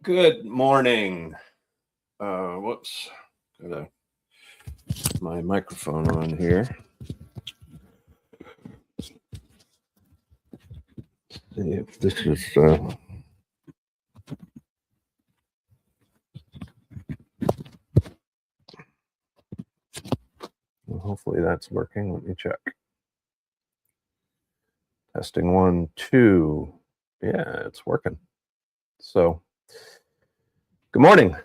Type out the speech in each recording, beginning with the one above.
Good morning. Whoops, got my microphone on here. See if this is. Hopefully that's working. Let me check. Testing 1, 2. Yeah, it's working. So, good morning.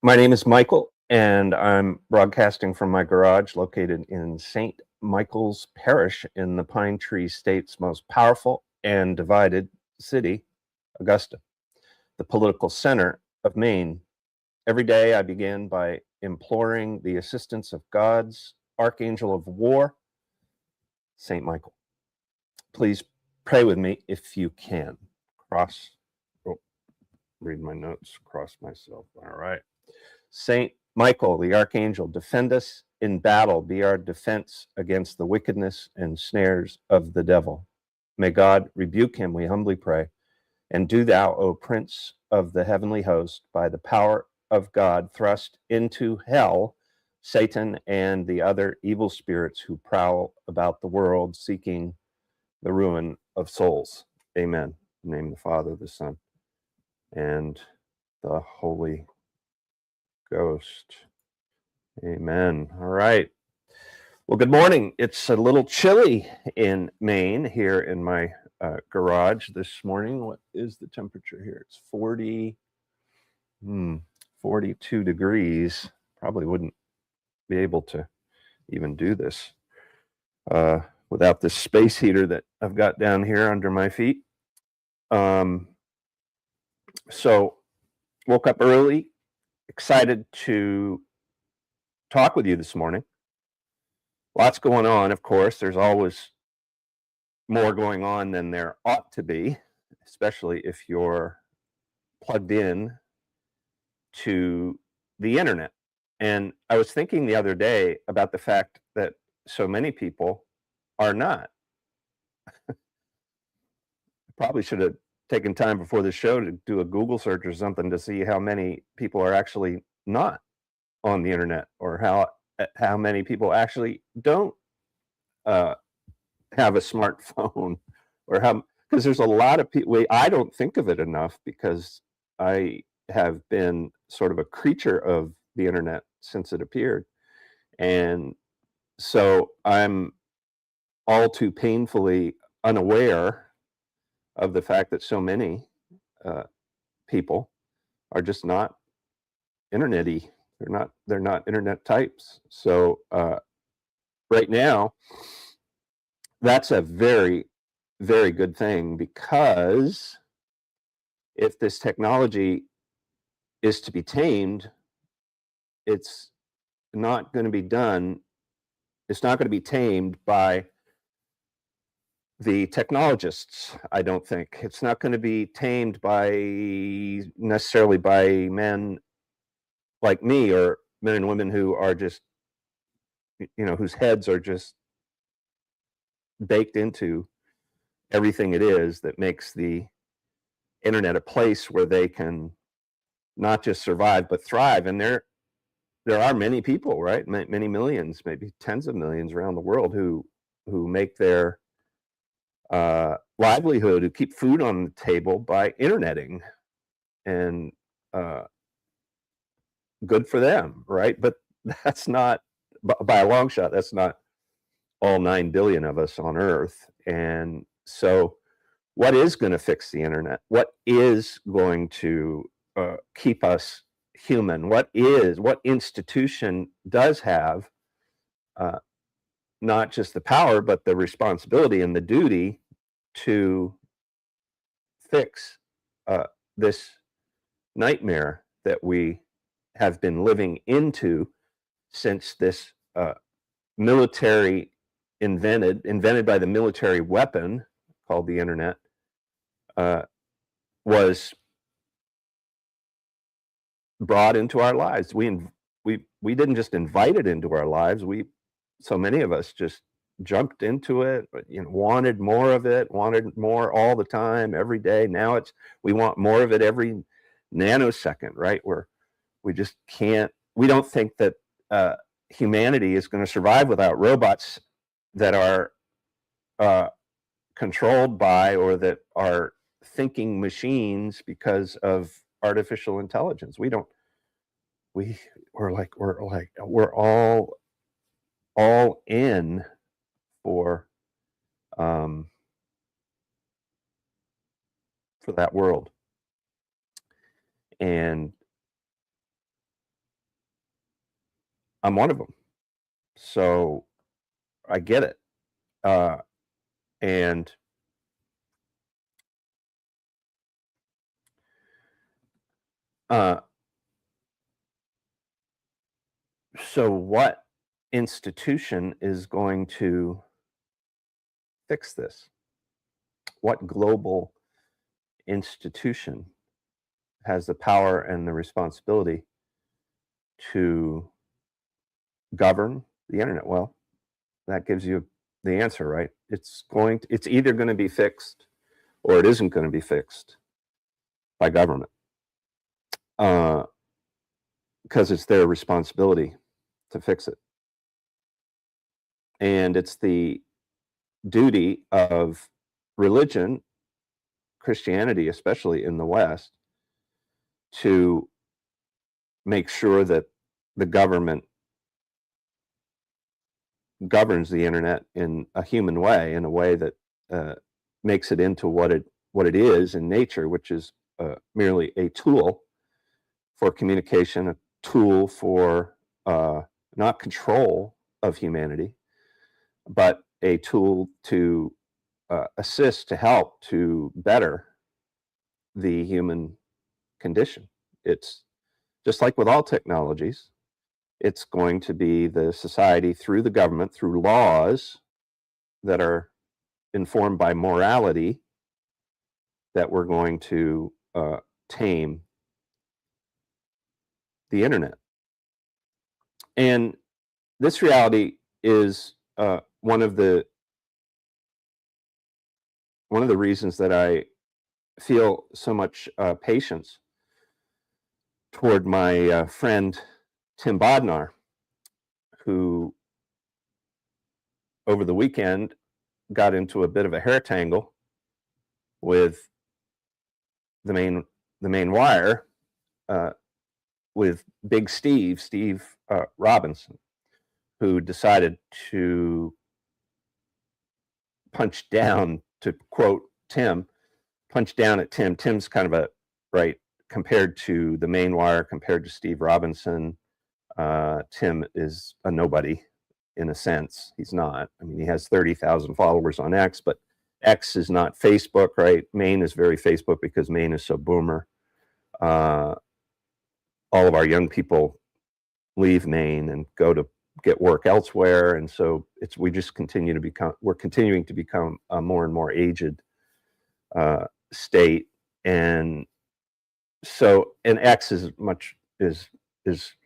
My name is Michael, and I'm broadcasting from my garage located in St. Michael's Parish in the Pine Tree State's most powerful and divided city, Augusta, the political center of Maine. Every day I begin by imploring the assistance of God's Archangel of War, St. Michael. Please pray with me if you can. Read my notes, cross myself. All right. St. Michael, the Archangel, defend us in battle, be our defense against the wickedness and snares of the devil. May God rebuke him, we humbly pray. And do thou, O Prince of the heavenly host, by the power of God, thrust into hell Satan and the other evil spirits who prowl about the world seeking the ruin of souls. Amen. In the name of the Father, the Son, and the Holy Ghost. Amen. All right. Well, good morning. It's a little chilly in Maine here in my garage this morning. What is the temperature here? It's 42 degrees. Probably wouldn't be able to even do this without this space heater that I've got down here under my feet. So woke up early, excited to talk with you this morning. Lots going on, of course. There's always more going on than there ought to be, especially if you're plugged in to the internet. And I was thinking the other day about the fact that so many people are not. Probably should have taken time before the show to do a Google search or something to see how many people are actually not on the internet, or how many people actually don't have a smartphone, or because there's a lot of people. I don't think of it enough because I have been sort of a creature of the internet since it appeared, and so I'm all too painfully unaware of the fact that so many people are just not internet-y. They're not internet types. So right now, that's a very, very good thing, because if this technology is to be tamed, it's not going to be done. It's not going to be tamed by the technologists, I don't think. It's not going to be tamed necessarily by men like me, or men and women who are just, whose heads are just baked into everything it is that makes the internet a place where they can not just survive but thrive. And there are many people, right? Many millions, maybe tens of millions around the world who make their livelihood, who keep food on the table by interneting, and good for them, right? But that's not, by a long shot, that's not all 9 billion of us on Earth. And so what is going to fix the internet? What is going to keep us human? What institution does have not just the power, but the responsibility and the duty to fix this nightmare that we have been living into since this military invented by the military weapon called the internet was brought into our lives. We didn't just invite it into our lives. So many of us just jumped into it, wanted more of it, wanted more all the time, every day. Now we want more of it every nanosecond, right? Where we just can't, we don't think that humanity is going to survive without robots that are controlled by or that are thinking machines because of artificial intelligence. We're all in for that world. And I'm one of them. So I get it. And so what institution is going to fix this? What global institution has the power and the responsibility to govern the internet? Well, that gives you the answer, right? It's either going to be fixed or it isn't going to be fixed by government, because it's their responsibility to fix it. And it's the duty of religion, Christianity, especially in the West, to make sure that the government governs the internet in a human way, in a way that makes it into what it is in nature, which is merely a tool for communication, a tool for not control of humanity, but a tool to assist, to help, to better the human condition. It's just like with all technologies, it's going to be the society through the government, through laws that are informed by morality, that we're going to tame the internet. And this reality is one of the reasons that I feel so much patience toward my friend Tim Bodnar, who over the weekend got into a bit of a hair tangle with the main wire, with Big Steve Robinson, who decided to punch down, to quote Tim, punch down at Tim. Tim's kind of compared to the main wire, compared to Steve Robinson, Tim is a nobody in a sense. He's not. I mean, he has 30,000 followers on X, but X is not Facebook, right? Maine is very Facebook because Maine is so boomer. All of our young people leave Maine and go to get work elsewhere, and so we're continuing to become a more and more aged state, and X is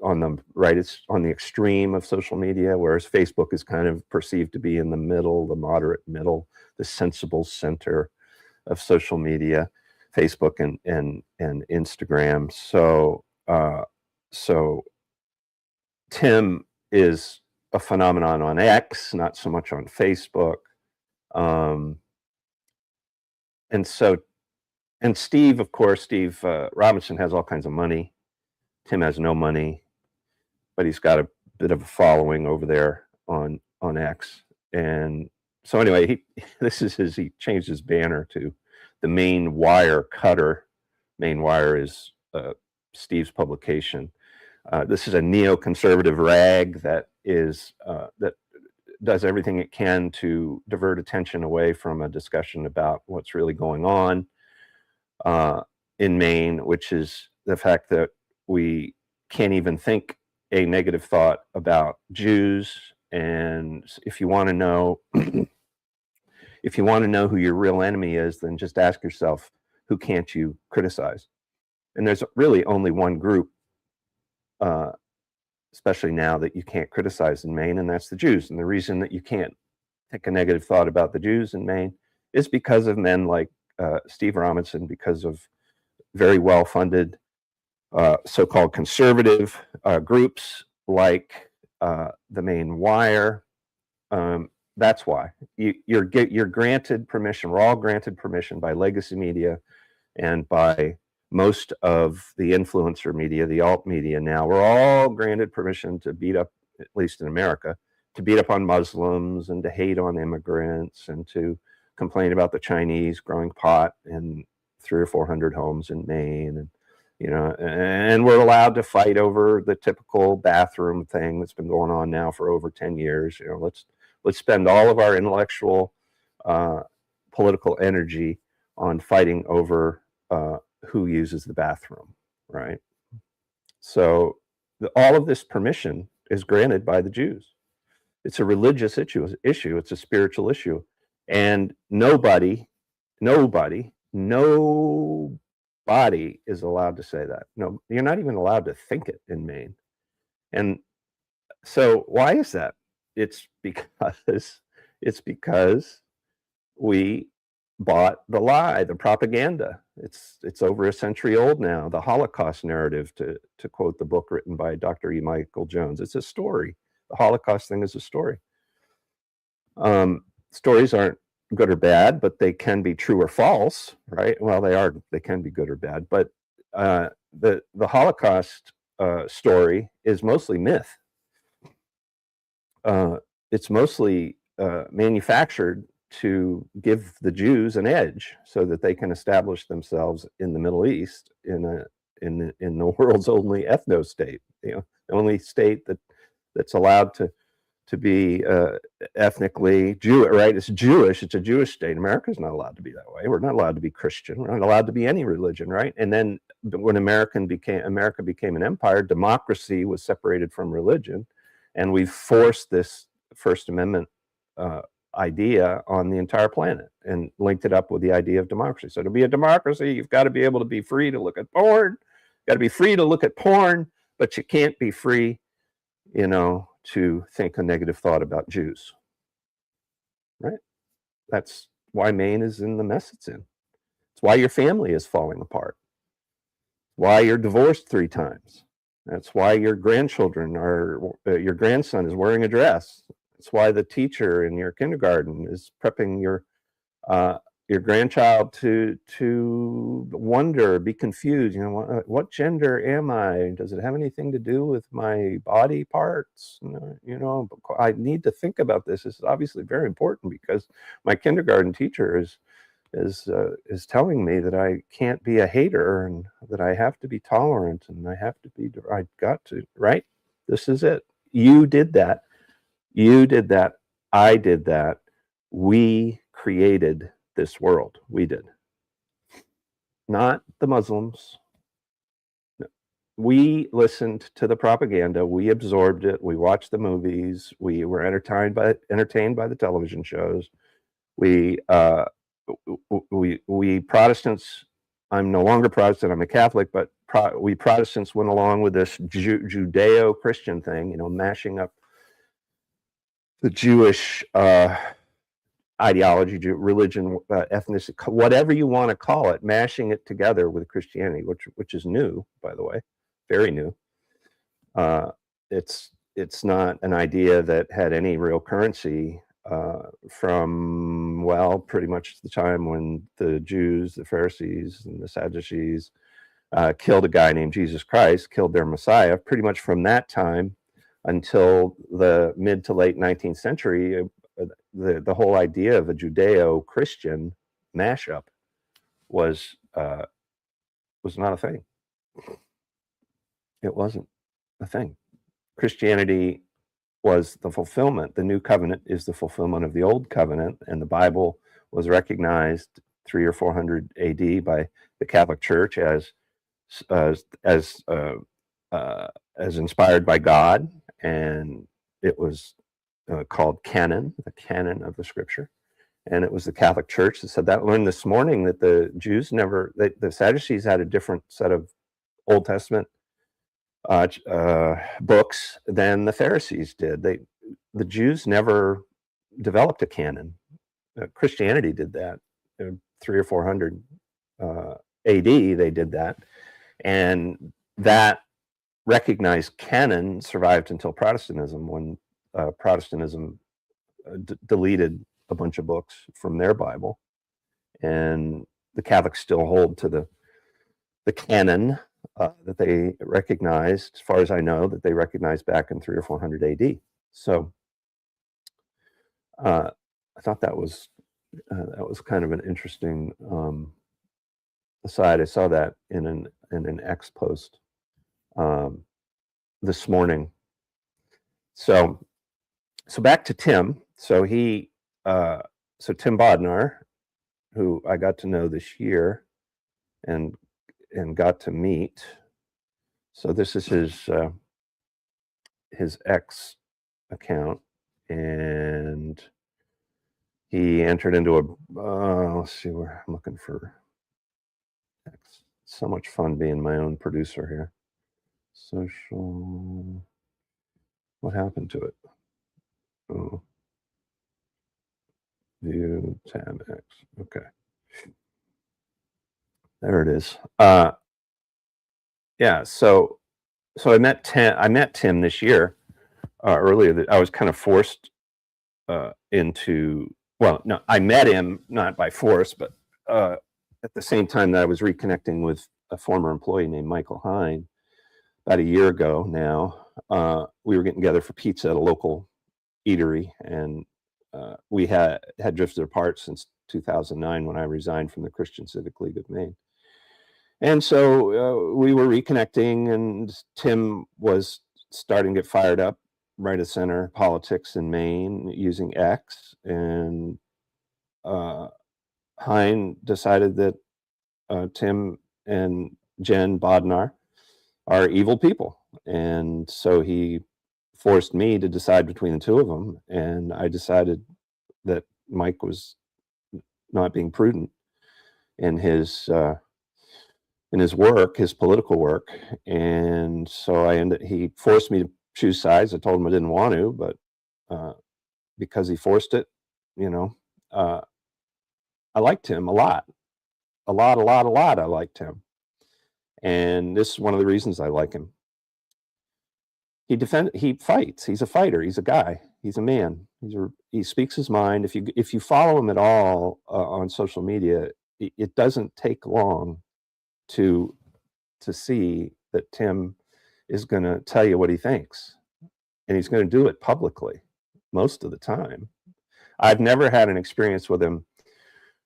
on the right. It's on the extreme of social media, whereas Facebook is kind of perceived to be in the middle, the moderate middle, the sensible center of social media, Facebook and Instagram. So Tim is a phenomenon on X, not so much on Facebook. And Steve, of course, Steve Robinson has all kinds of money. Tim has no money, but he's got a bit of a following over there on X. And so anyway, he changed his banner to the Main Wire Cutter. Main Wire is Steve's publication. This is a neoconservative rag that does everything it can to divert attention away from a discussion about what's really going on in Maine, which is the fact that we can't even think a negative thought about Jews. And if you want to know who your real enemy is, then just ask yourself, who can't you criticize? And there's really only one group, especially now, that you can't criticize in Maine, and that's the Jews. And the reason that you can't think a negative thought about the Jews in Maine is because of men like Steve Robinson, because of very well-funded so-called conservative groups like the Main Wire. That's why you're granted permission. We're all granted permission by legacy media and by most of the influencer media, the alt media now. We're all granted permission to beat up, at least in America, to beat up on Muslims and to hate on immigrants and to complain about the Chinese growing pot in 300 or 400 homes in Maine. And and we're allowed to fight over the typical bathroom thing that's been going on now for over 10 years. Let's spend all of our intellectual, political energy on fighting over who uses the bathroom, right? So all of this permission is granted by the Jews. It's a religious issue. It's a spiritual issue, and nobody is allowed to say that. No, you're not even allowed to think it in Maine. And so why is that? It's because we bought the lie, the propaganda. It's over a century old now. The Holocaust narrative, to quote the book written by Dr. E. Michael Jones, it's a story. The Holocaust thing is a story. Stories aren't good or bad, but they can be true or false, right? Well, they can be good or bad, but the Holocaust story is mostly myth. It's mostly manufactured to give the Jews an edge so that they can establish themselves in the Middle East in the world's only ethno state, the only state that's allowed to be ethnically Jewish, right? It's Jewish. It's a Jewish state. America's not allowed to be that way. We're not allowed to be Christian. We're not allowed to be any religion, right? And then when America became an empire, democracy was separated from religion, and we forced this First Amendment idea on the entire planet and linked it up with the idea of democracy. So to be a democracy, you've got to be able to be free to look at porn. You've got to be free to look at porn, but you can't be free, to think a negative thought about Jews, right? That's why Maine is in the mess it's in. It's why your family is falling apart. Why you're divorced 3 times. That's why your grandchildren your grandson is wearing a dress. It's why the teacher in your kindergarten is prepping your grandchild to wonder, be confused. What gender am I? Does it have anything to do with my body parts? I need to think about this. This is obviously very important because my kindergarten teacher is telling me that I can't be a hater and that I have to be tolerant and I've got to, right? This is it. You did that. You did that. I did that. We created this world. We did. Not the Muslims. We listened to the propaganda. We absorbed it. We watched the movies. We were entertained by the television shows. We Protestants, I'm no longer Protestant, I'm a Catholic, but we Protestants went along with this Judeo-Christian thing, mashing up the Jewish ideology, religion, ethnicity, whatever you want to call it, mashing it together with Christianity, which is new, by the way, very new. It's not an idea that had any real currency from, pretty much the time when the Jews, the Pharisees, and the Sadducees killed a guy named Jesus Christ, killed their Messiah. Pretty much from that time until the mid to late 19th century, the whole idea of a Judeo-Christian mashup was not a thing. It wasn't a thing. Christianity was the fulfillment. The new covenant is the fulfillment of the old covenant, and the Bible was recognized 300 or 400 AD by the Catholic Church as inspired by God, and it was called canon, the canon of the Scripture. And it was the Catholic Church that said that. I learned this morning that the Jews the Sadducees had a different set of Old Testament books than the Pharisees did. The Jews never developed a canon. Christianity did that. 300 or 400 AD, they did that. And that recognized canon survived until Protestantism, when Protestantism deleted a bunch of books from their Bible, and the Catholics still hold to the canon that they recognized, as far as I know, that they recognized back in 300 or 400 AD. So I thought that was kind of an interesting aside. I saw that in an X post this morning. So back to Tim. So Tim Bodnar, who I got to know this year and got to meet. So this is his X account, and he entered into a let's see where I'm looking for X. It's so much fun being my own producer here. Social, what happened to it? Oh, view tab X. Okay, there it is. Yeah, so I met Tim this year. Earlier, I was kind of forced into. Well, no, I met him not by force, but at the same time that I was reconnecting with a former employee named Michael Hine about a year ago now. We were getting together for pizza at a local eatery, and we had drifted apart since 2009 when I resigned from the Christian Civic League of Maine. And so we were reconnecting, and Tim was starting to get fired up right of center politics in Maine using X, and Hine decided that Tim and Jen Bodnar are evil people, and so he forced me to decide between the two of them, and I decided that Mike was not being prudent in his work, his political work, and so he forced me to choose sides. I told him I didn't want to, but because he forced it, I liked him a lot. I liked him. And this is one of the reasons I like him. He fights. He's a fighter. He's a guy. He's a man. He speaks his mind. If you follow him at all on social media, it doesn't take long to see that Tim is going to tell you what he thinks, and he's going to do it publicly most of the time. I've never had an experience with him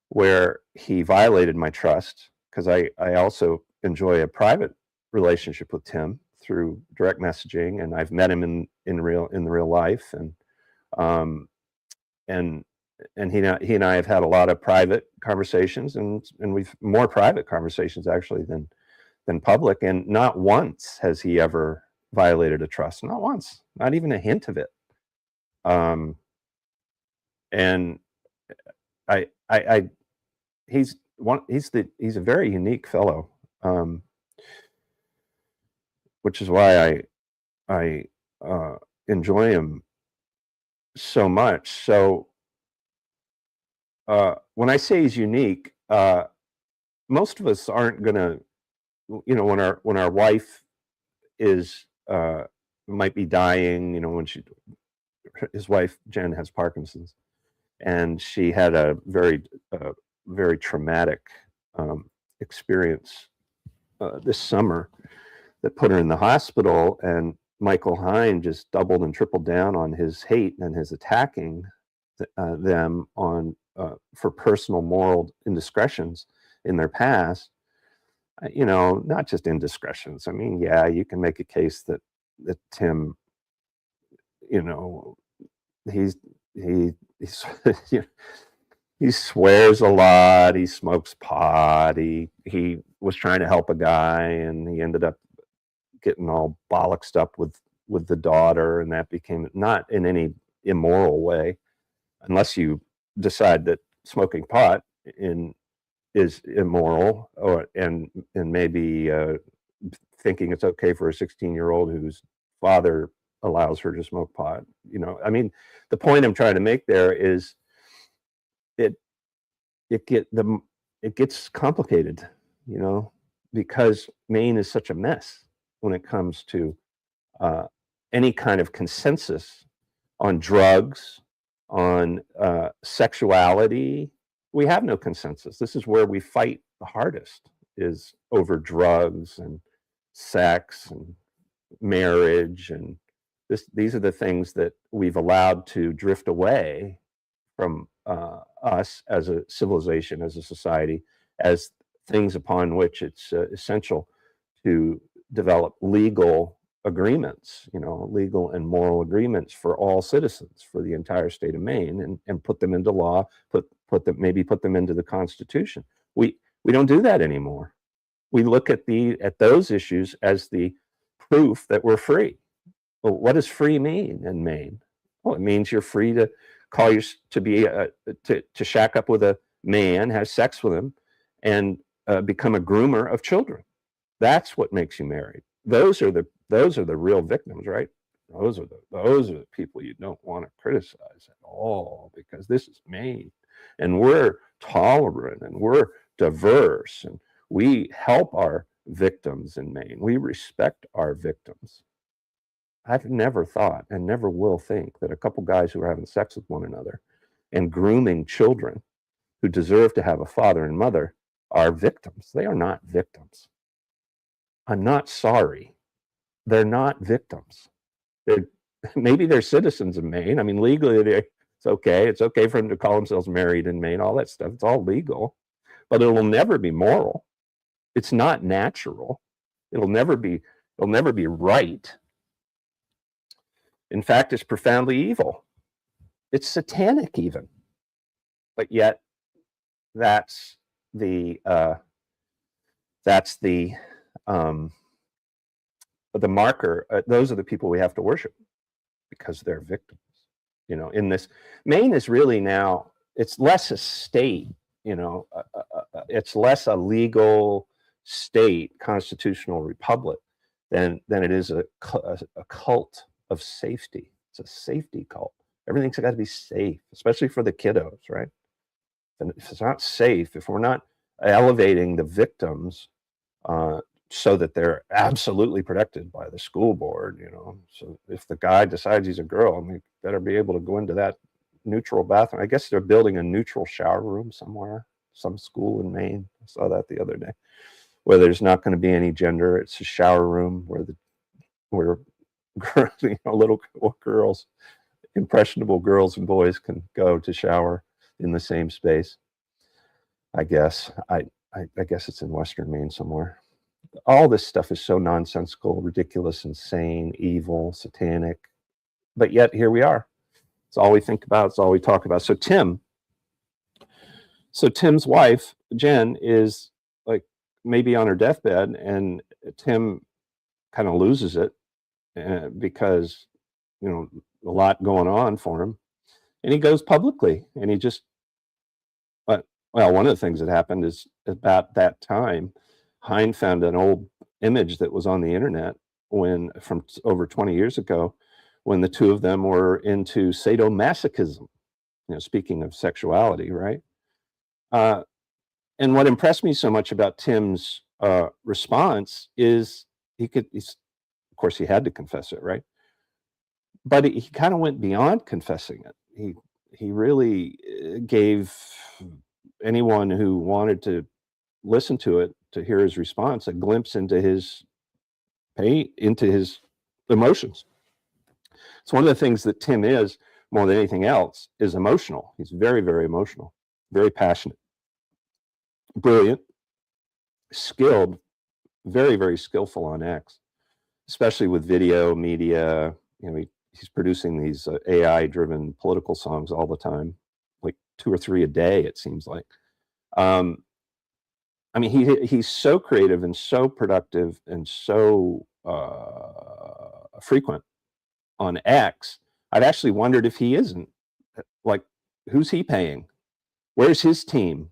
where he violated my trust, because I also enjoy a private relationship with Tim through direct messaging, and I've met him in the real life, and he and I have had a lot of private conversations, and we've more private conversations actually than public, and not once has he ever violated a trust. Not once, not even a hint of it. And he's a very unique fellow, which is why I enjoy him so much. So when I say he's unique, most of us aren't gonna, when our wife is might be dying, when his wife Jen has Parkinson's, and she had a very traumatic experience this summer that put her in the hospital, and Michael Hine just doubled and tripled down on his hate and his attacking them on for personal moral indiscretions in their past. Not just indiscretions. I mean, yeah, you can make a case that Tim, he's he swears a lot. He smokes pot. He was trying to help a guy, and he ended up getting all bollocksed up with the daughter, and that became, not in any immoral way, unless you decide that smoking pot is immoral, and maybe thinking it's okay for a 16-year-old whose father allows her to smoke pot. I mean, the point I'm trying to make there is it gets complicated, because Maine is such a mess. when it comes to any kind of consensus on drugs, on sexuality. We have no consensus. This is where we fight the hardest, is over drugs and sex and marriage. And these are the things that we've allowed to drift away from us as a civilization, as a society, as things upon which it's essential to develop legal agreements, legal and moral agreements for all citizens, for the entire state of Maine, and put them into law, put them into the Constitution. We don't do that anymore. We look at those issues as the proof that we're free. Well, what does free mean in Maine? Well, it means you're free to to shack up with a man, have sex with him, and become a groomer of children. That's what makes you married. Those are the real victims, right? Those are the people you don't want to criticize at all, because this is Maine, and we're tolerant, and we're diverse, and we help our victims in Maine. We respect our victims. I've never thought, and never will think, that a couple guys who are having sex with one another and grooming children who deserve to have a father and mother are victims. They are not victims. I'm not sorry. They're not victims. Maybe they're citizens of Maine. I mean, legally, it's okay. It's okay for them to call themselves married in Maine, all that stuff. It's all legal, but it will never be moral. It's not natural. It'll never be right. In fact, it's profoundly evil. It's satanic even. But yet, that's the marker. Those are the people we have to worship, because they're victims. In this, Maine is really now, it's less a state. It's less a legal state, constitutional republic, than it is a cult of safety. It's a safety cult. Everything's got to be safe, especially for the kiddos, right? And if it's not safe, if we're not elevating the victims so that they're absolutely protected by the school board, so if the guy decides he's a girl, they better be able to go into that neutral bathroom. I guess they're building a neutral shower room somewhere, some school in Maine. I saw that the other day, where there's not going to be any gender. It's a shower room where little girls, impressionable girls and boys, can go to shower in the same space. I guess it's in Western Maine somewhere. All this stuff is so nonsensical, ridiculous, insane, evil, satanic, but yet here we are. It's all we think about. It's all we talk about. So Tim's wife, Jen, is like maybe on her deathbed, and Tim kind of loses it because, a lot going on for him. And he goes publicly, and he just, well, one of the things that happened is, about that time, Hein found an old image that was on the internet from over 20 years ago, when the two of them were into sadomasochism, speaking of sexuality, right? And what impressed me so much about Tim's response is of course, he had to confess it, right? But he kind of went beyond confessing it. He really gave anyone who wanted to listen to it, to hear his response, a glimpse into his pain, into his emotions. It's one of the things that Tim is, more than anything else, is emotional. He's very, very emotional, very passionate, brilliant, skilled, very, very skillful on X, especially with video, media. He's producing these AI-driven political songs all the time, like 2 or 3 a day, it seems like. He's so creative and so productive and so frequent on X. I've actually wondered if he isn't. Like, who's he paying? Where's his team?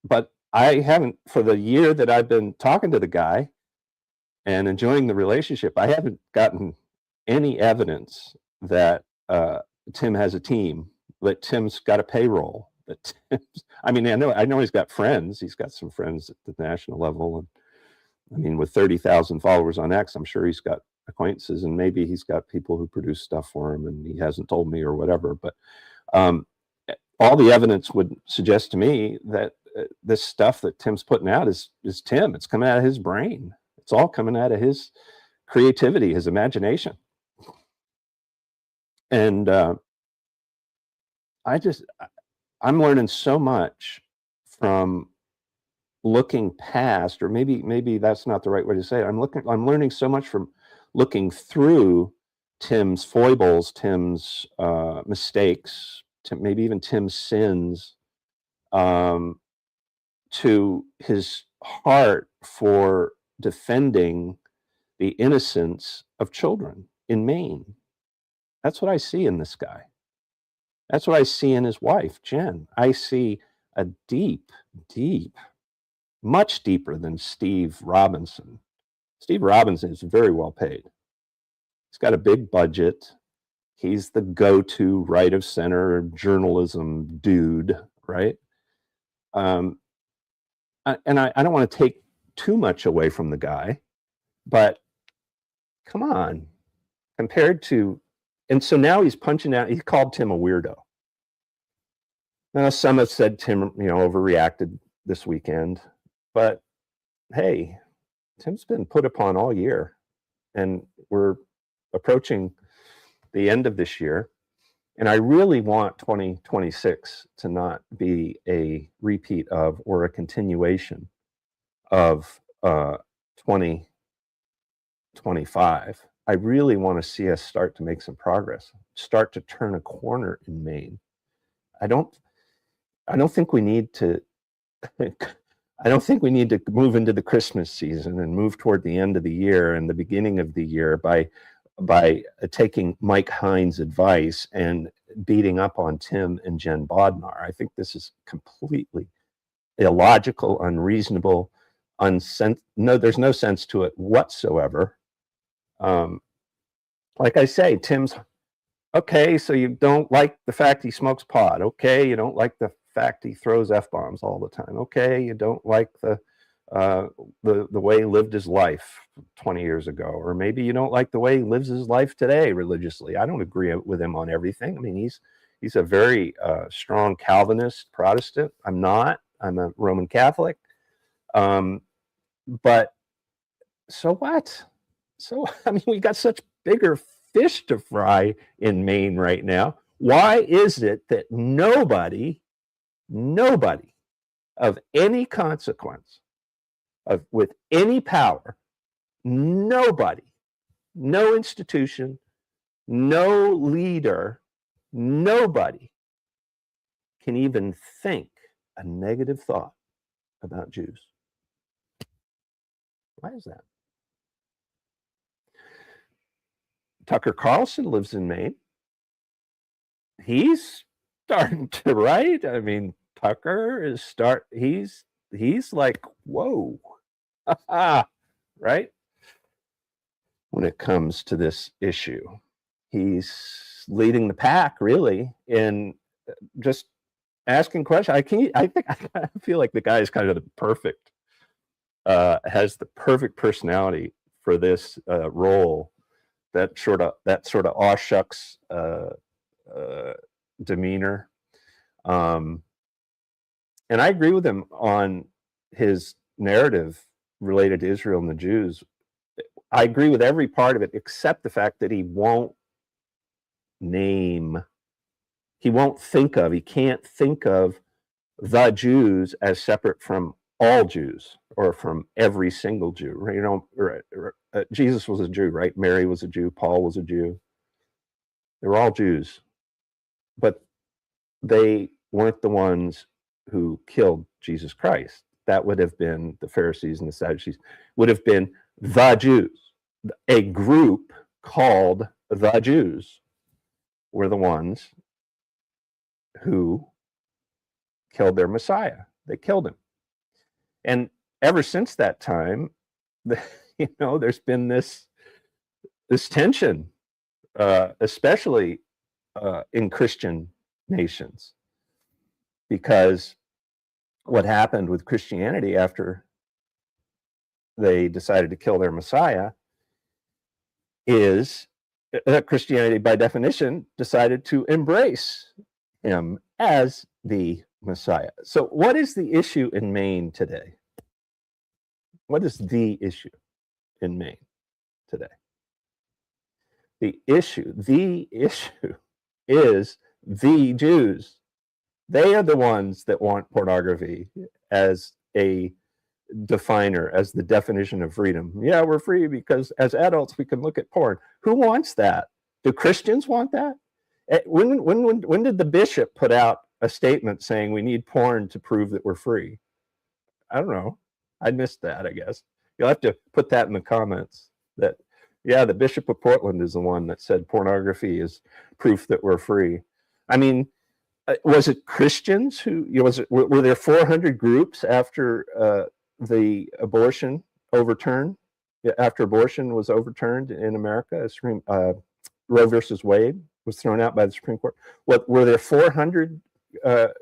But I haven't, for the year that I've been talking to the guy and enjoying the relationship, I haven't gotten any evidence that Tim has a team, that Tim's got a payroll. I know he's got friends. He's got some friends at the national level, I mean, with 30,000 followers on X, I'm sure he's got acquaintances, and maybe he's got people who produce stuff for him, and he hasn't told me or whatever. But um, all the evidence would suggest to me that this stuff that Tim's putting out is Tim. It's coming out of his brain. It's all coming out of his creativity, his imagination. And I'm learning so much from looking past, or maybe that's not the right way to say it. I'm learning so much from looking through Tim's foibles, Tim's mistakes, maybe even Tim's sins, to his heart for defending the innocence of children in Maine. That's what I see in this guy. That's what I see in his wife, Jen. I see a deep, much deeper than Steve Robinson. Steve Robinson is very well paid. He's got a big budget. He's the go-to right of center journalism dude, right? And I don't want to take too much away from the guy, but come on, compared to, and so now he's punching out, he called Tim a weirdo. Now, some have said Tim, overreacted this weekend, but hey, Tim's been put upon all year, and we're approaching the end of this year. And I really want 2026 to not be a repeat of or a continuation of 2025. I really want to see us start to make some progress, start to turn a corner in Maine. I don't think we need to move into the Christmas season and move toward the end of the year and the beginning of the year by taking Mike Hines' advice and beating up on Tim and Jen Bodnar. I think this is completely illogical, unreasonable, there's no sense to it whatsoever. Like I say, Tim's okay, so you don't like the fact he smokes pot. Okay, you don't like the fact he throws F-bombs all the time. Okay, you don't like the way he lived his life 20 years ago, or maybe you don't like the way he lives his life today religiously. I don't agree with him on everything. I mean, he's a very strong Calvinist Protestant. I'm not. I'm a Roman Catholic. But so what? So, I mean, we got such bigger fish to fry in Maine right now. Why is it that nobody of any consequence, with any power, nobody, no institution, no leader, nobody can even think a negative thought about Jews? Why is that? Tucker Carlson lives in Maine. He's starting to write. I mean, Tucker is he's like, whoa, right? When it comes to this issue, he's leading the pack really in just asking questions. I feel like the guy is kind of the perfect, has the perfect personality for this role. That sort of aw shucks demeanor. And I agree with him on his narrative related to Israel and the Jews. I agree with every part of it except the fact that he can't think of the Jews as separate from all Jews or from every single Jew. Jesus was a Jew, right? Mary was a Jew. Paul was a Jew. They were all Jews, but they weren't the ones who killed Jesus Christ. That would have been the Pharisees and the Sadducees, would have been the Jews. A group called the Jews were the ones who killed their Messiah. They killed him. And ever since that time, there's been this tension, especially in Christian nations, because what happened with Christianity after they decided to kill their Messiah is Christianity, by definition, decided to embrace him as the Messiah. So what is the issue in Maine today? What is the issue in Maine today? The issue is the Jews. They are the ones that want pornography as a definer, as the definition of freedom. Yeah, we're free because as adults we can look at porn. Who wants that? Do Christians want that? When did the bishop put out a statement saying we need porn to prove that we're free? I don't know. I missed that, I guess. You'll have to put that in the comments. That, yeah, the Bishop of Portland is the one that said pornography is proof that we're free. I mean, was it Christians who, were there 400 groups after the abortion overturned? After abortion was overturned in America, Roe versus Wade was thrown out by the Supreme Court. Were there 400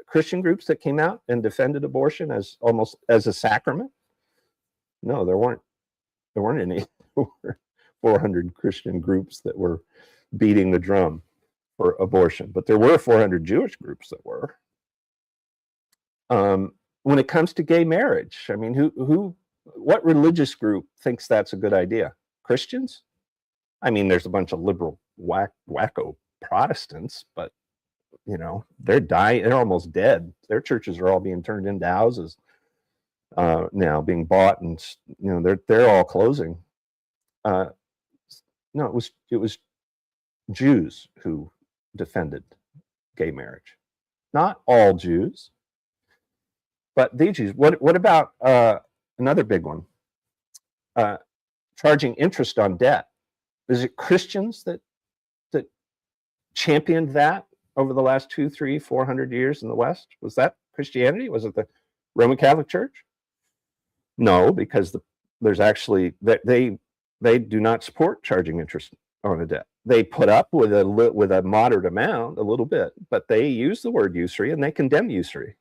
Christian groups that came out and defended abortion as almost as a sacrament? No, there weren't any 400 Christian groups that were beating the drum for abortion, but there were 400 Jewish groups that were. When it comes to gay marriage, I mean, what religious group thinks that's a good idea? Christians? I mean, there's a bunch of liberal wacko Protestants, but they're dying. They're almost dead. Their churches are all being turned into houses now, being bought, and they're all closing. No, it was Jews who defended gay marriage. Not all Jews, but the Jews. What about another big one? Charging interest on debt. Is it Christians that championed that over the last 200, 300, 400 years in the West? Was that Christianity? Was it the Roman Catholic Church? No, because there's actually they do not support charging interest on a debt. They put up with a moderate amount, a little bit, but they use the word usury and they condemn usury.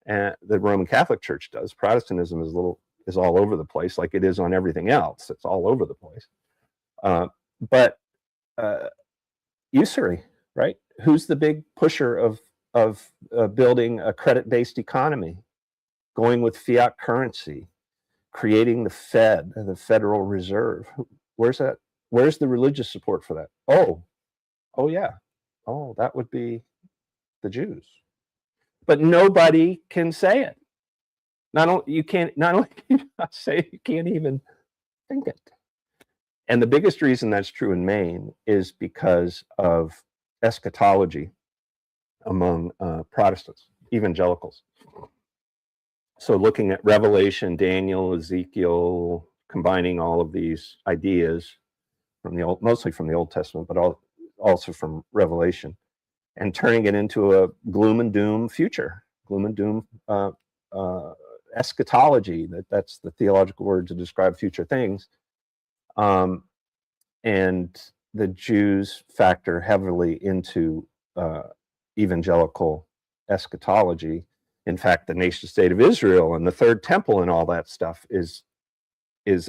And the Roman Catholic Church does. Protestantism is all over the place, like it is on everything else. It's all over the place. But usury, right? Who's the big pusher of building a credit-based economy, going with fiat currency, creating the Fed, the Federal Reserve? Where's that? Where's the religious support for that? Oh yeah. Oh, that would be the Jews. But nobody can say it. Not only can you not say it, you can't even think it. And the biggest reason that's true in Maine is because of eschatology among Protestants, evangelicals. So looking at Revelation, Daniel, Ezekiel, combining all of these ideas from mostly from the Old Testament, but also from Revelation, and turning it into a gloom and doom future, gloom and doom eschatology. That's the theological word to describe future things. And the Jews factor heavily into evangelical eschatology. In fact, the nation state of Israel and the third temple and all that stuff is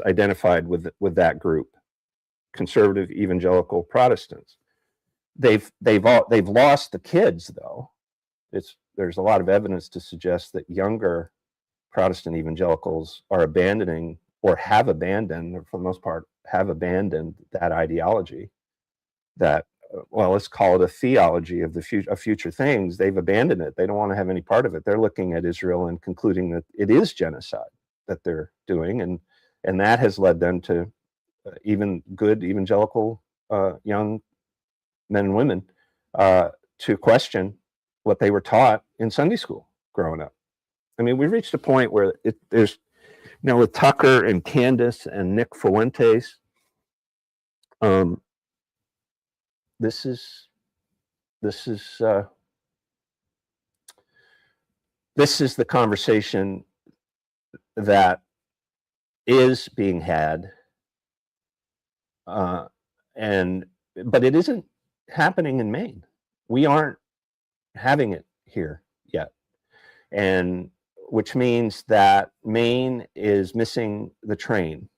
identified with that group, conservative evangelical Protestants. They've lost the kids, though. There's a lot of evidence to suggest that younger Protestant evangelicals are abandoning, or have abandoned, or for the most part have abandoned, that ideology. That, well, let's call it a theology of future things. They've abandoned it. They don't want to have any part of it. They're looking at Israel and concluding that it is genocide that they're doing, and that has led them to even good evangelical young men and women to question what they were taught in Sunday school growing up. I mean, we've reached a point where there's, with Tucker and Candace and Nick Fuentes, this is the conversation that is being had, but it isn't happening in Maine. We aren't having it here yet, and which means that Maine is missing the train.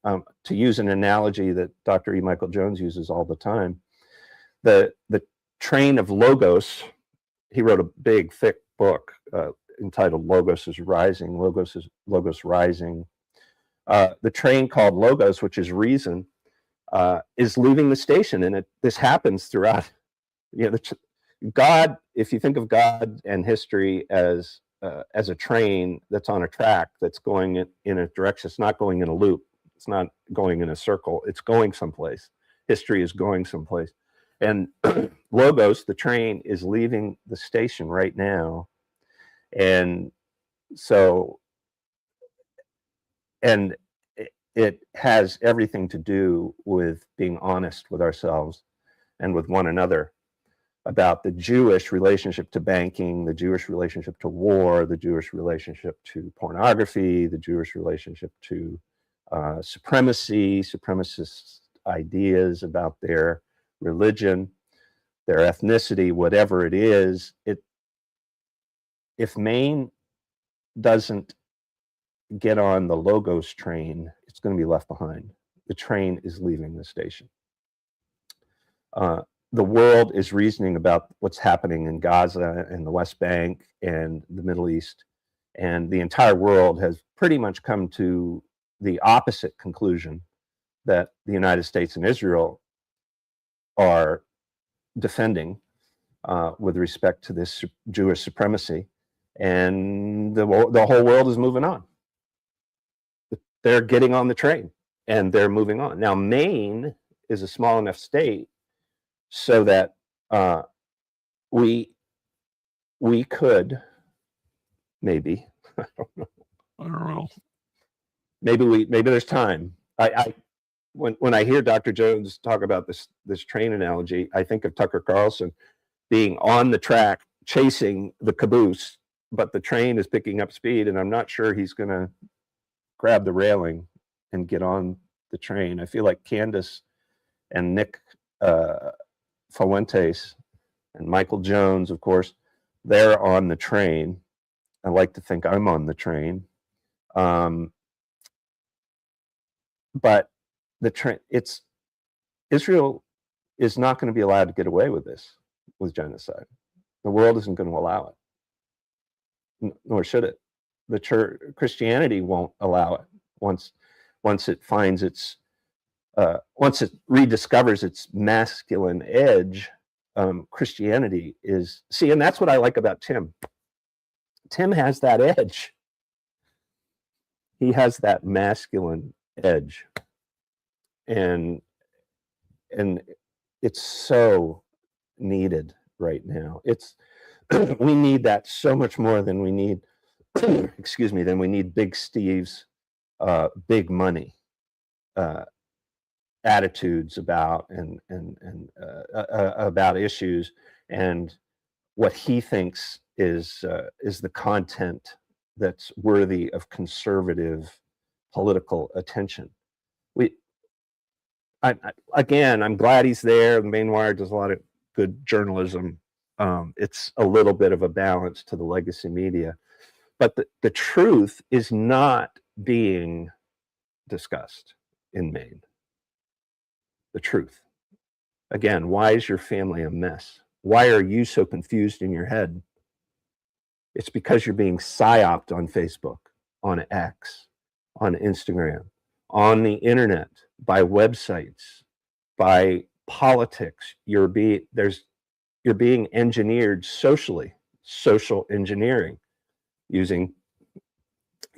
To use an analogy that Dr. E. Michael Jones uses all the time, the train of Logos, he wrote a big, thick book entitled Logos is Rising, Logos Rising. The train called Logos, which is reason, is leaving the station, and this happens throughout. God, if you think of God and history as a train that's on a track that's going in a direction, it's not going in a loop, it's not going in a circle, it's going someplace. History is going someplace. And Logos, the train, is leaving the station right now. And so, and it has everything to do with being honest with ourselves and with one another about the Jewish relationship to banking, the Jewish relationship to war, the Jewish relationship to pornography, the Jewish relationship to supremacy, supremacist ideas about their religion, their ethnicity, whatever it is. If Maine doesn't get on the Logos train, it's going to be left behind. The train is leaving the station. The world is reasoning about what's happening in Gaza and the West Bank and the Middle East, and the entire world has pretty much come to the opposite conclusion, that the United States and Israel are defending with respect to this Jewish supremacy, and the whole world is moving on. They're getting on the train and they're moving on. Now, Maine is a small enough state so that we could maybe, I don't know. Maybe there's time. When I hear Dr. Jones talk about this train analogy, I think of Tucker Carlson being on the track chasing the caboose, but the train is picking up speed, and I'm not sure he's going to grab the railing and get on the train. I feel like Candace and Nick Fuentes and Michael Jones, of course, they're on the train. I like to think I'm on the train. But the train, Israel is not going to be allowed to get away with this, with genocide. The world isn't going to allow it, nor should it. The church, Christianity won't allow it once it finds its, once it rediscovers its masculine edge. Christianity is, and that's what I like about Tim. Tim has that edge. He has that masculine edge, and it's so needed right now. We need that so much more than we need than we need Big Steve's big money attitudes about about issues, and what he thinks is the content that's worthy of conservative political attention. I'm glad he's there. The Maine Wire does a lot of good journalism. It's a little bit of a balance to the legacy media, but the truth is not being discussed in Maine. The truth. Again, why is your family a mess? Why are you so confused in your head? It's because you're being psyoped on Facebook, on X, on Instagram, on the internet, by websites, by politics. You're being engineered socially, social engineering, using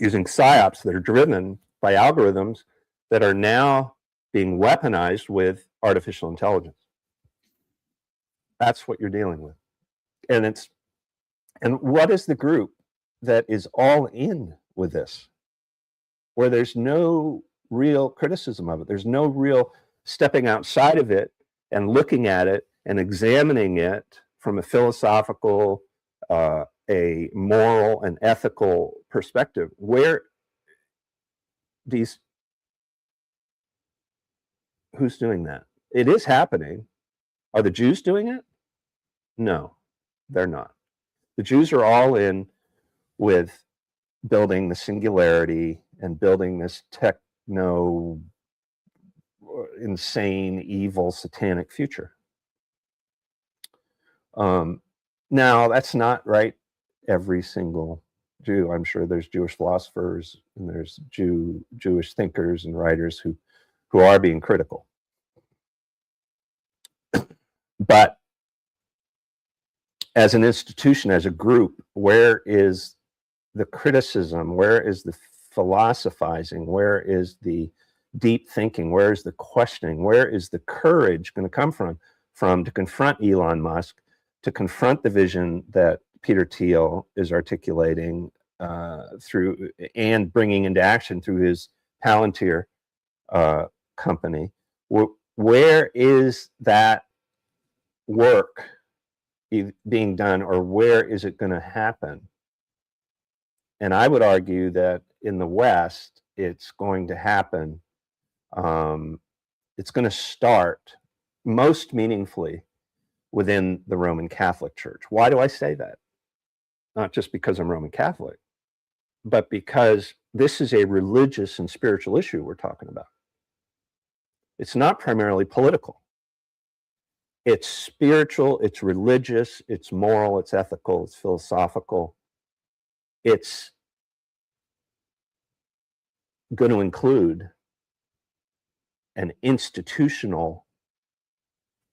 psyops that are driven by algorithms that are now being weaponized with artificial intelligence. That's what you're dealing with. And what is the group that is all in with this, where there's no real criticism of it? There's no real stepping outside of it and looking at it and examining it from a philosophical, a moral and ethical perspective, where who's doing that? It is happening. Are the Jews doing it? No, they're not. The Jews are all in with building the singularity and building this techno insane, evil, satanic future. Now, that's not right every single Jew. I'm sure there's Jewish philosophers and there's Jewish thinkers and writers who are being critical. But as an institution, as a group, where is the criticism? Where is the philosophizing? Where is the deep thinking? Where is the questioning? Where is the courage going to come from to confront Elon Musk, to confront the vision that Peter Thiel is articulating through and bringing into action through his Palantir company? Where is that work being done, or where is it going to happen? And I would argue that in the West, it's going to happen. It's going to start most meaningfully within the Roman Catholic Church. Why do I say that? Not just because I'm Roman Catholic, but because this is a religious and spiritual issue we're talking about. It's not primarily political. It's spiritual, it's religious, it's moral, it's ethical, it's philosophical. It's going to include an institutional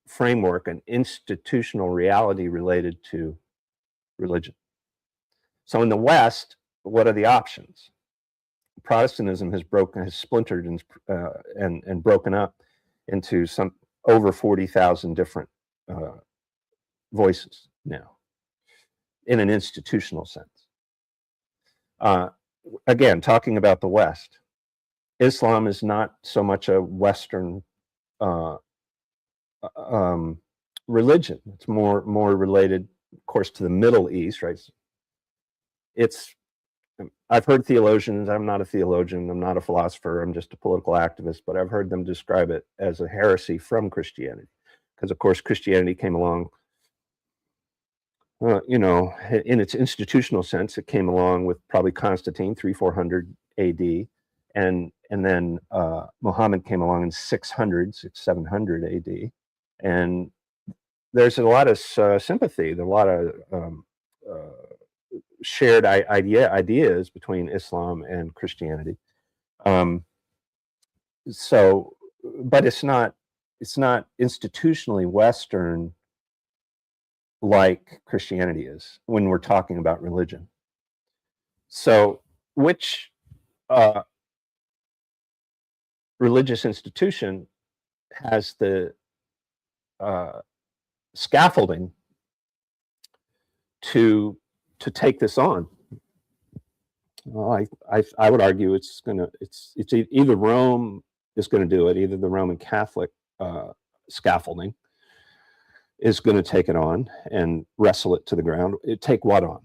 framework, an institutional reality related to religion. So in the West, what are the options? Protestantism has splintered and broken up into some over 40,000 different voices now in an institutional sense. Again, talking about the West, Islam is not so much a Western religion. It's more related, of course, to the Middle East, right? I've heard theologians, I'm not a theologian, I'm not a philosopher, I'm just a political activist, but I've heard them describe it as a heresy from Christianity. Because, of course, Christianity came along, in its institutional sense, it came along with probably Constantine, 300-400 AD, and then Muhammad came along in 600-700 AD. And there's a lot of sympathy, there's a lot of shared ideas between Islam and Christianity. But it's not institutionally Western like Christianity is when we're talking about religion. So which religious institution has the scaffolding to take this on? Well, I would argue it's either Rome is going to do it, either the Roman Catholic scaffolding is going to take it on and wrestle it to the ground. Take what on?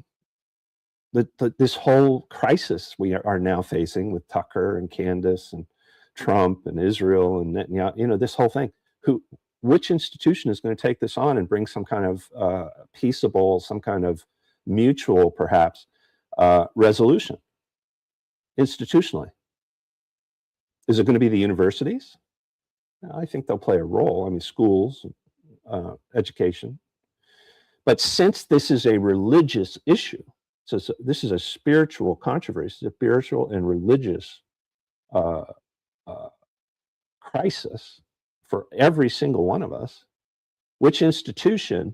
This whole crisis we are now facing with Tucker and Candace and Trump and Israel and Netanyahu, this whole thing. Which institution is going to take this on and bring some kind of peaceable, some kind of mutual, perhaps, resolution institutionally? Is it going to be the universities? I think they'll play a role. I mean, schools, education. But since this is a religious issue, so this is a spiritual controversy, a spiritual and religious crisis for every single one of us, which institution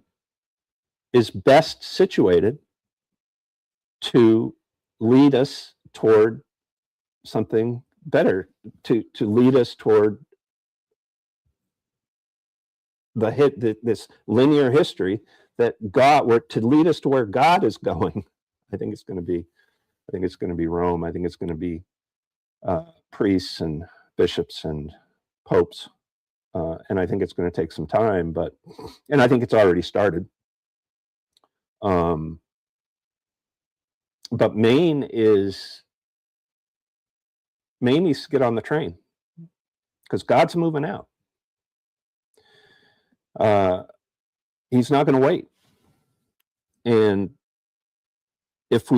is best situated to lead us toward something better, to lead us toward this linear history that to lead us to where God is going? I think it's going to be Rome. I think it's going to be priests and bishops and popes, and I think it's going to take some time. And I think it's already started. But Maine needs to get on the train because God's moving out. He's not going to wait. And if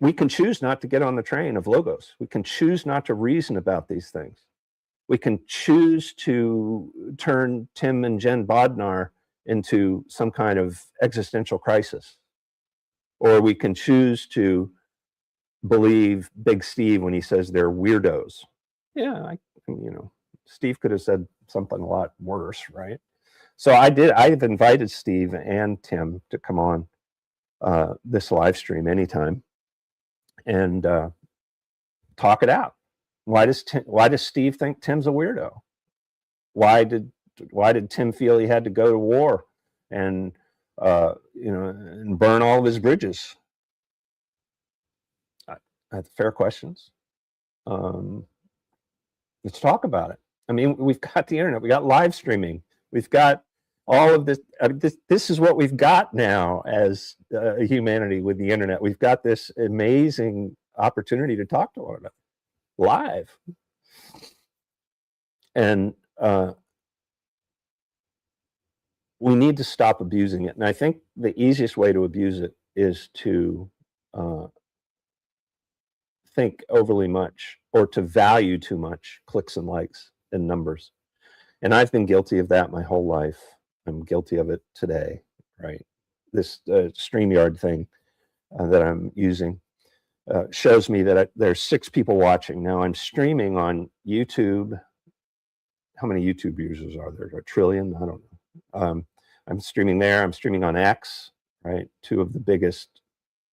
we can choose not to get on the train of logos. We can choose not to reason about these things. We can choose to turn Tim and Jen Bodnar into some kind of existential crisis. Or we can choose to believe Big Steve when he says they're weirdos. Yeah, Steve could have said something a lot worse, right? So I've invited Steve and Tim to come on this live stream anytime and talk it out. Why does Steve think Tim's a weirdo? Why did Tim feel he had to go to war and and burn all of his bridges? Fair questions. Let's talk about it. I mean, we've got the internet, we got live streaming, we've got all of this. This is what we've got now as humanity with the internet. We've got this amazing opportunity to talk to one another live. And we need to stop abusing it. And I think the easiest way to abuse it is to think overly much or to value too much clicks and likes and numbers. And I've been guilty of that my whole life. I'm guilty of it today, right? This StreamYard thing that I'm using shows me that there's 6 people watching. Now I'm streaming on YouTube. How many YouTube users are there? A trillion? I don't know. I'm streaming there. I'm streaming on X, right? 2 of the biggest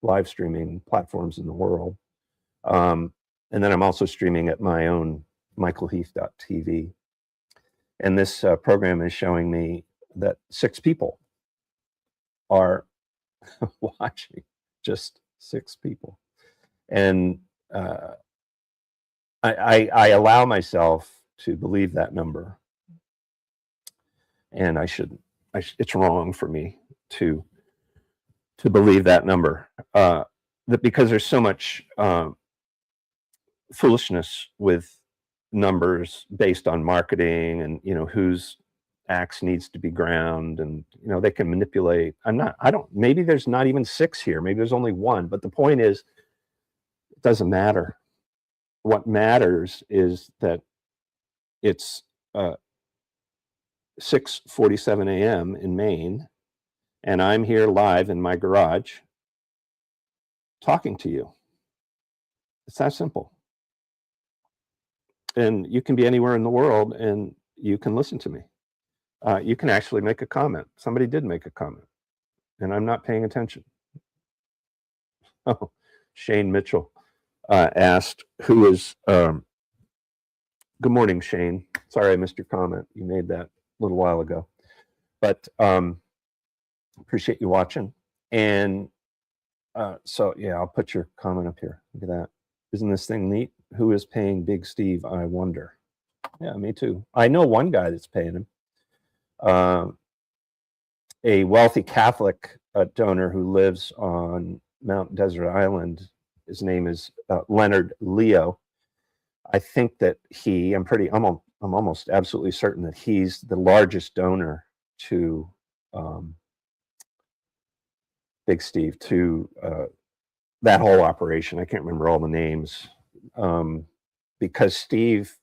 live streaming platforms in the world. And then I'm also streaming at my own michaelheath.tv. And this program is showing me that 6 people are watching, just 6 people. And I allow myself to believe that number. And I shouldn't. It's wrong for me to believe that number. Because there's so much foolishness with numbers based on marketing and whose axe needs to be ground, and they can manipulate. Maybe there's not even 6 here, maybe there's only 1, but the point is it doesn't matter. What matters is that it's 6:47 a.m. in Maine, and I'm here live in my garage talking to you. It's that simple. And you can be anywhere in the world and you can listen to me. You can actually make a comment. Somebody did make a comment, and I'm not paying attention. Oh, Shane Mitchell asked, who is, good morning, Shane. Sorry I missed your comment. You made that a little while ago. But appreciate you watching. And so, yeah, I'll put your comment up here. Look at that. Isn't this thing neat? Who is paying Big Steve, I wonder? Yeah, me too. I know one guy that's paying him. A wealthy Catholic donor who lives on Mount Desert Island. His name is Leonard Leo. I think that I'm almost absolutely certain that he's the largest donor to Big Steve, to that whole operation. I can't remember all the names, because Steve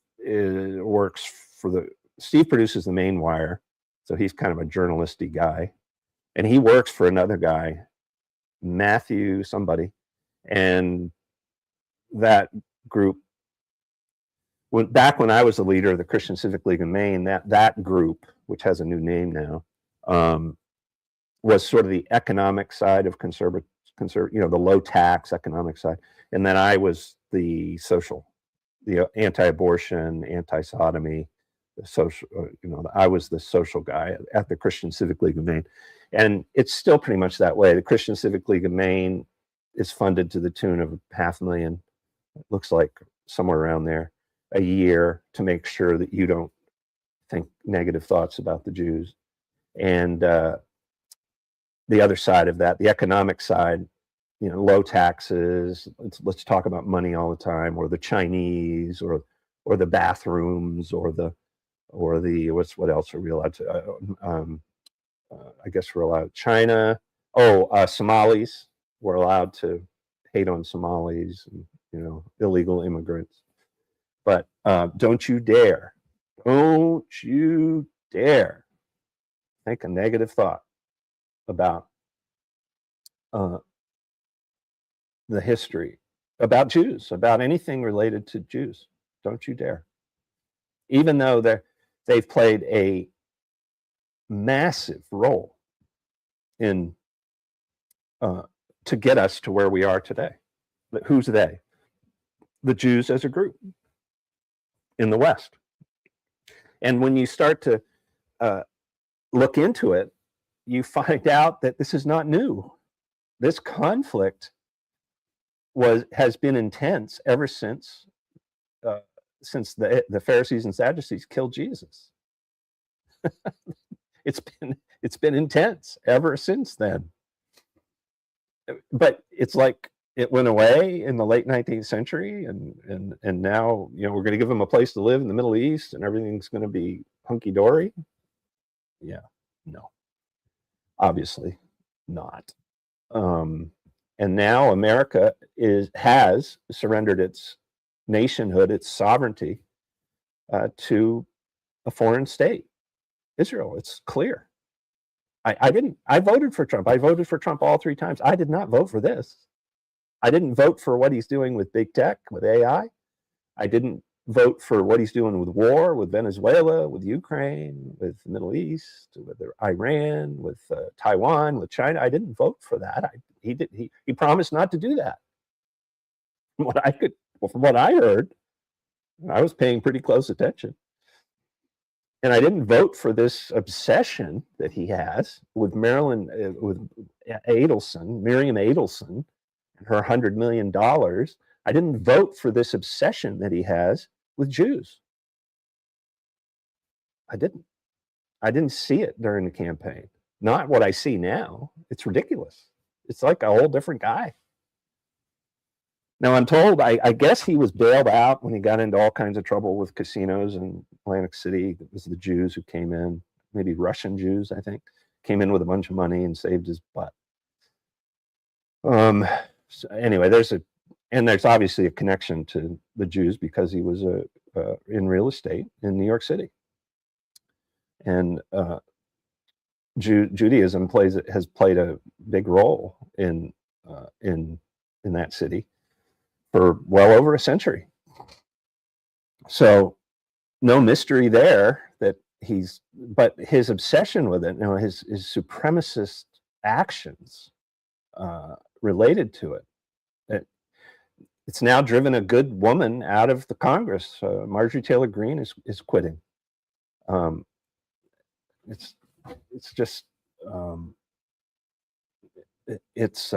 Steve produces the main wire, so he's kind of a journalisty guy, and he works for another guy, Matthew somebody, and that group. Back when I was the leader of the Christian Civic League in Maine, that group, which has a new name now, was sort of the economic side of the low tax economic side, and then I was the social, the anti-abortion, anti-sodomy, the social. I was the social guy at the Christian Civic League of Maine, and it's still pretty much that way. The Christian Civic League of Maine is funded to the tune of $500,000. It looks like somewhere around there a year, to make sure that you don't think negative thoughts about the Jews. And the other side of that, the economic side, low taxes. Let's talk about money all the time, or the Chinese, or the bathrooms, or the what else are we allowed to? I guess we're allowed China. Somalis. we're allowed to hate on Somalis and, you know, illegal immigrants. But don't you dare think a negative thought about the history, about Jews, about anything related to Jews. Don't you dare. Even though they've played a massive role in to get us to where we are today. But who's they? The Jews as a group in the West. And when you start to look into it, you find out that this is not new. This conflict has been intense ever since the Pharisees and Sadducees killed Jesus. It's been intense ever since then. But it's like it went away in the late 19th century, and now, you know, we're going to give them a place to live in the Middle East, and everything's going to be hunky dory. Yeah, no, obviously not. And now America has surrendered its nationhood, its sovereignty, to a foreign state, Israel. It's clear. I voted for Trump. I voted for Trump all 3 times. I did not vote for this. I didn't vote for what he's doing with big tech, with AI. I didn't vote for what he's doing with war, with Venezuela, with Ukraine, with the Middle East, with Iran, with Taiwan, with China. I didn't vote for that. He promised not to do that. From what I heard, I was paying pretty close attention. And I didn't vote for this obsession that he has with Miriam Adelson, and her $100 million. I didn't vote for this obsession that he has with Jews. I didn't see it during the campaign. Not what I see now. It's ridiculous. It's like a whole different guy. Now, I'm told, I guess he was bailed out when he got into all kinds of trouble with casinos in Atlantic City. It was the Jews who came in, maybe Russian Jews, I think, came in with a bunch of money and saved his butt. So anyway, there's obviously a connection to the Jews because he was in real estate in New York City. And Judaism has played a big role in that city for well over a century. So no mystery there that but his obsession with it, you know, his supremacist actions related to it, it's now driven a good woman out of the Congress. Marjorie Taylor Greene is quitting. It's just it's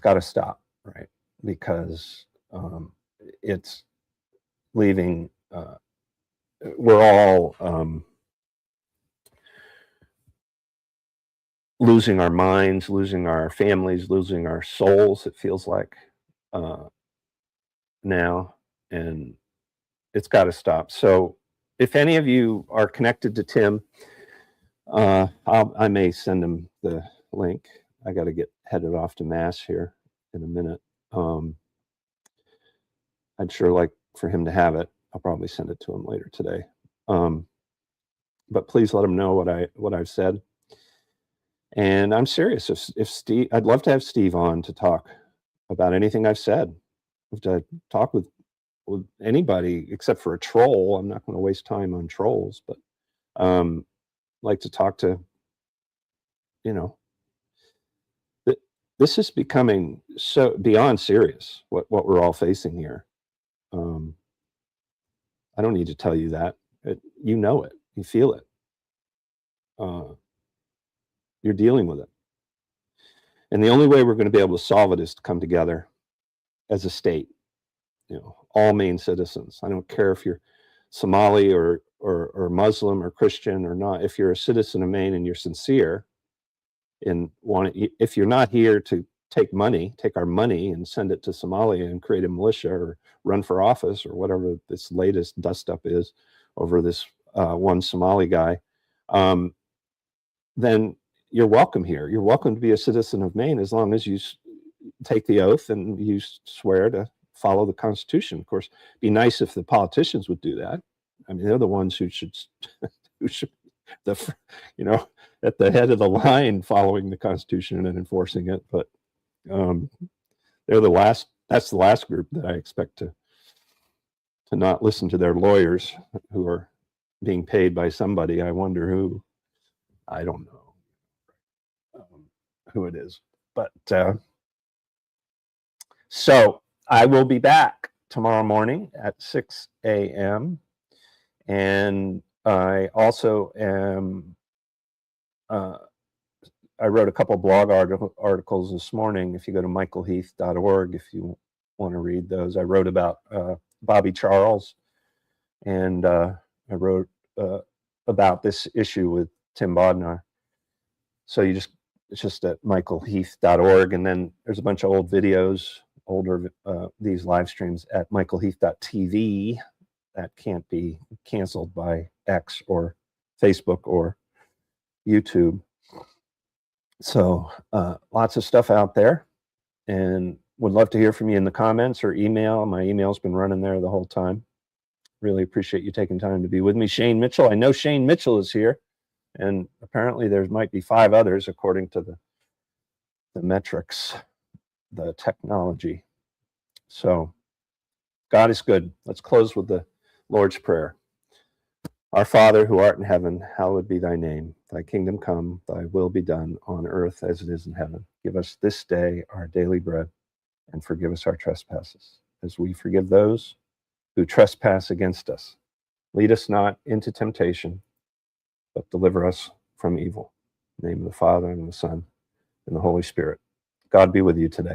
got to stop, right? Because it's leaving. We're all losing our minds, losing our families, losing our souls. It feels like now, and it's got to stop. So, if any of you are connected to Tim, I may send him the link. I got to get headed off to Mass here in a minute. I'd sure like for him to have it. I'll probably send it to him later today. But please let him know what I've said. And I'm serious. If Steve, I'd love to have Steve on to talk about anything I've said. To talk with anybody except for a troll. I'm not going to waste time on trolls, but like to talk to, you know, this is becoming so beyond serious, what we're all facing here. I don't need to tell you that. You know it. You feel it. You're dealing with it. And the only way we're going to be able to solve it is to come together as a state, you know, all Maine citizens. I don't care if you're Somali or Muslim or Christian or not. If you're a citizen of Maine and you're sincere and if you're not here to take our money and send it to Somalia and create a militia or run for office or whatever this latest dust up is over this one Somali guy, then you're welcome here. You're welcome to be a citizen of Maine as long as you take the oath and you swear to follow the Constitution. Of course, it'd be nice if the politicians would do that. I mean, they're the ones who should at the head of the line following the Constitution and enforcing it. But they're the last. That's the last group that I expect to not listen to their lawyers who are being paid by somebody. I wonder who. I don't know who it is. But so I will be back tomorrow morning at 6 a.m. And I also am, I wrote a couple blog articles this morning. If you go to michaelheath.org, if you want to read those, I wrote about Bobby Charles, and I wrote about this issue with Tim Bodnar. So it's just at michaelheath.org, and then there's a bunch of old videos, these live streams at michaelheath.tv that can't be canceled by X or Facebook or YouTube. So lots of stuff out there, and would love to hear from you in the comments or email. My email's been running there the whole time. Really appreciate you taking time to be with me. Shane Mitchell, I know Shane Mitchell is here, and apparently there might be 5 others according to the metrics, the technology. So God is good. Let's close with the Lord's Prayer. Our Father, who art in heaven, hallowed be thy name. Thy kingdom come, thy will be done on earth as it is in heaven. Give us this day our daily bread, and forgive us our trespasses, as we forgive those who trespass against us. Lead us not into temptation, but deliver us from evil. In the name of the Father, and the Son, and the Holy Spirit. God be with you today.